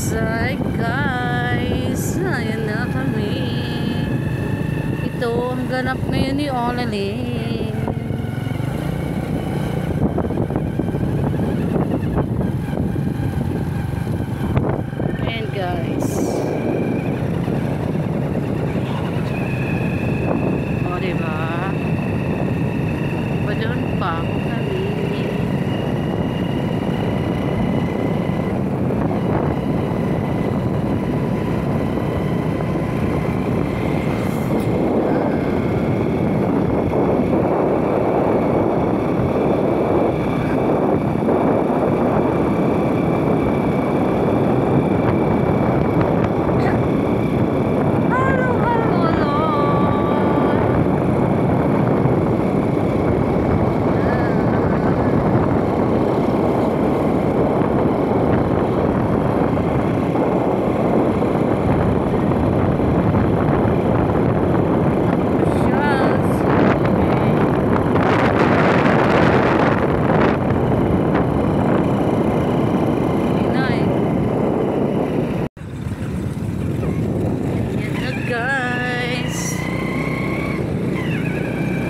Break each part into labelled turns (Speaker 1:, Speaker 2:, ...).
Speaker 1: Hi guys, ayan na kami. Ito ang ganap ngayon ni Olaline. Ayan guys. O diba? Doon pa ako kami.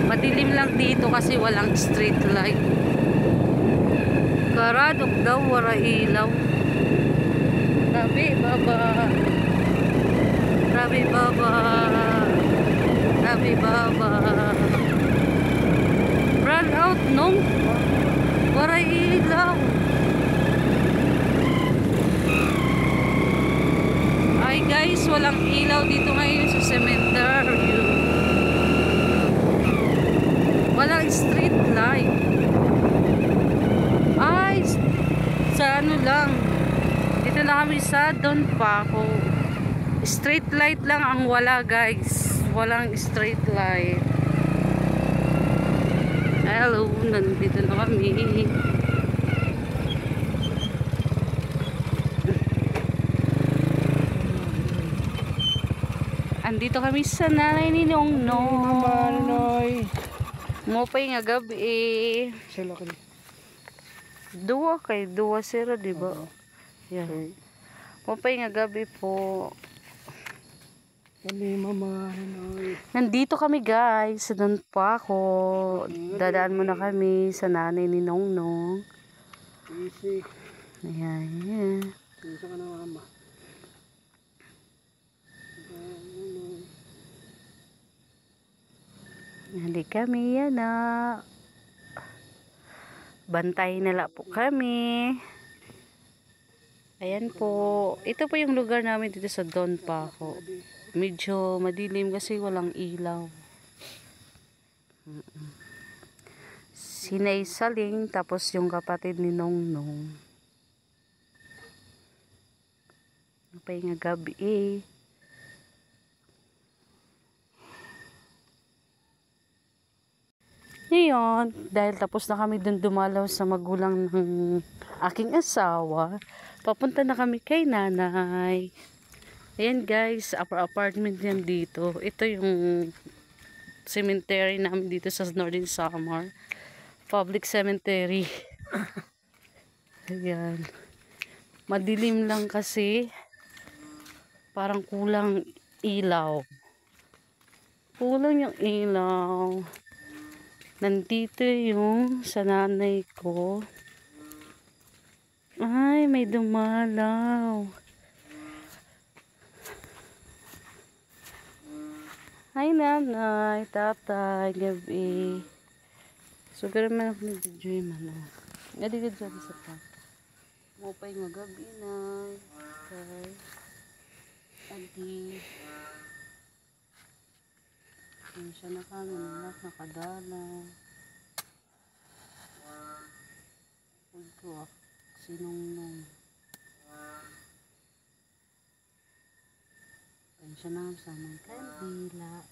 Speaker 1: Madilim lang dito kasi walang street light. Karadok daw wala ilaw. Tabi baba. Tabi baba. Tabi baba. Run out nung wala ilaw. Ay guys, walang ilaw dito ngayon sa cemetery. Walang street light. Ay, sa ano lang. Dito lang kami sa Don Paco. Street light lang ang wala guys. Walang street light. Hello, nandito na kami. Andito kami sa nanay ni Nongnong. Mopay nga gabi
Speaker 2: Sila kay
Speaker 1: duwa sira diba? Yan. Mopay nga gabi po.
Speaker 2: kami mama Noy.
Speaker 1: Nandito kami guys sa Don Paco. Dadaan muna kami sa nanay ni Nongnong.
Speaker 2: Easy.
Speaker 1: Ayan.
Speaker 2: Isa ka na mama.
Speaker 1: Hindi kami yan na. Bantay nila po kami. Ayan po. Ito po yung lugar namin dito sa Don Paco. Medyo madilim kasi walang ilaw. Sinay Saling tapos yung kapatid ni Nongnong. Napay nga gabi Ngayon, dahil tapos na kami dun dumalaw sa magulang ng aking asawa, papunta na kami kay nanay. Ayan guys, apartment yan dito. Ito yung cemetery namin dito sa Northern Samar. Public cemetery. Ayan. Madilim lang kasi. Parang kulang ilaw. Kulang yung ilaw. Nandito yung sa nanay ko. Ay, may dumalaw. Hi nanay, tatay, gabi. So, gano'n man ako nag-enjoy man. Nadigad sabi sa pa. Mopay nga gabi na. Okay. Adi. Siya na kami nilak nakadala. Pagko sinong siya na sa mga kandila.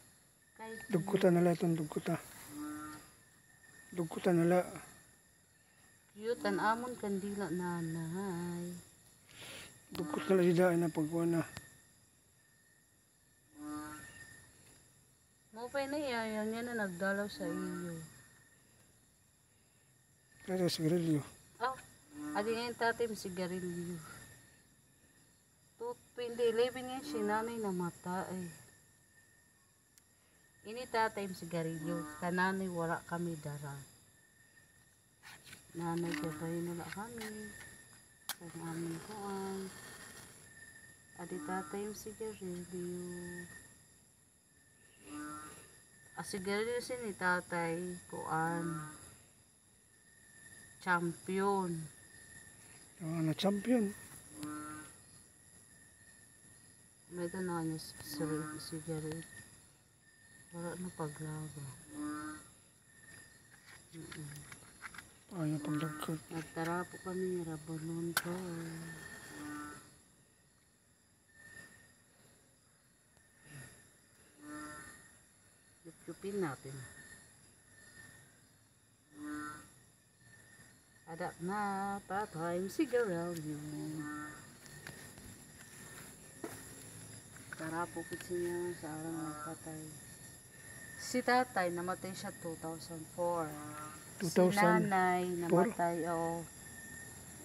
Speaker 2: Dugkutan nila itong dugkuta. Dugkutan nila.
Speaker 1: Cute an amon kandila nanay.
Speaker 2: Dugkut nila siya na pagkuhan na.
Speaker 1: Mopay na iyayan yan na nagdalaw sa iyo.
Speaker 2: Kaya sigarilyo.
Speaker 1: Adi ngayon tatay mo sigarilyo. 2011 yan si nanay namatay. Ini tatay yung sigarilyo. Kananay wala kami dara. Nanay gabay nila kami. Sa aming kuan. Adi tatay yung sigarilyo. Sigarilyo si ni tatay kuan. Champion.
Speaker 2: Yung na champion.
Speaker 1: May na niya sigarilyo. Wala na paglaga.
Speaker 2: Ayaw pagdagkot.
Speaker 1: Nagtara po kami ng rabonon ko. Lupin natin. Adap na tatay sigarilyo. Tara po po siya sa arang magpatay. Si tatay namatay siya 2004. Si nanay namatay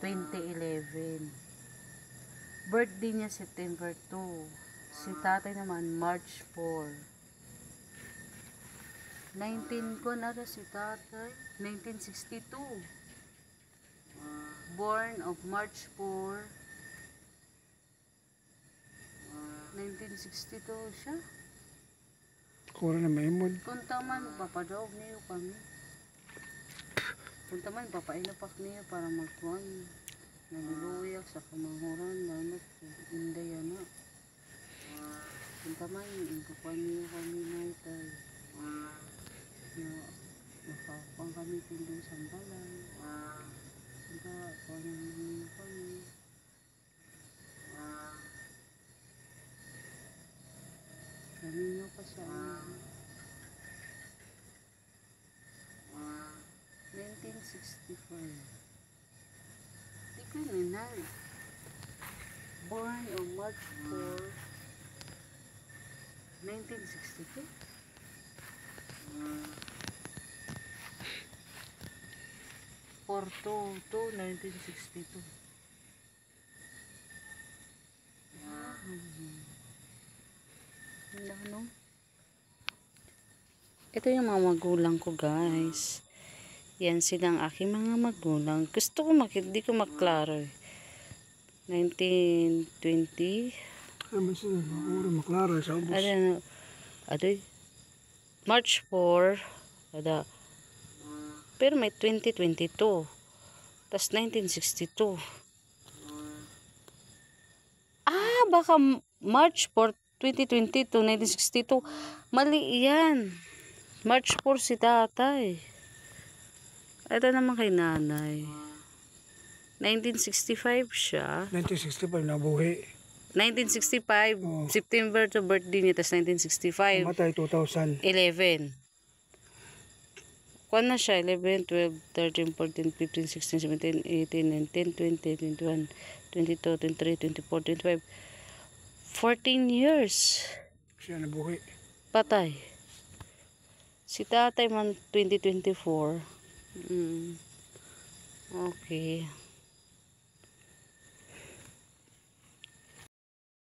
Speaker 1: 2011. Birthday niya September 2. Si tatay naman March 4. 19 ko na si tatay. 1962. Born of March 4. 1962 siya.
Speaker 2: Kura na maimod.
Speaker 1: Punta man, papadawag niyo kami. Punta man, papainapak niyo para magkuhan. Nagiluyak sa kamanguran, lanot, indaya na. Punta man, ipakuhan niyo kami na itay. Nakakuhan kami pindong sambalan. Punta, kuhan niyo kami. Kanino pa siya 1965. Di ko nanay. Born on March 4, 1962. Porto 1962. No? Ito yung mga magulang ko, guys. Yan silang aking mga magulang. Gusto ko di ko maklaro eh. 1920.
Speaker 2: Ano sila? Kura maklaro sa ubos.
Speaker 1: March 4. Pero may 2022. Tapos 1962. Baka March 4, 2022, 1962. Mali yan. March 4 si tatay. Ito naman kay nanay. 1965 siya.
Speaker 2: 1965 nabuhi.
Speaker 1: 1965. September to birthday niya. Tapos 1965.
Speaker 2: Matay 2000.
Speaker 1: 11. Kuan na siya. 11, 12, 13, 14, 15, 16, 17, 18, 19, 20, 21, 22, 23, 24, 25. 14 years.
Speaker 2: Siya nabuhi.
Speaker 1: Patay. Si tatay man 2024. Okay.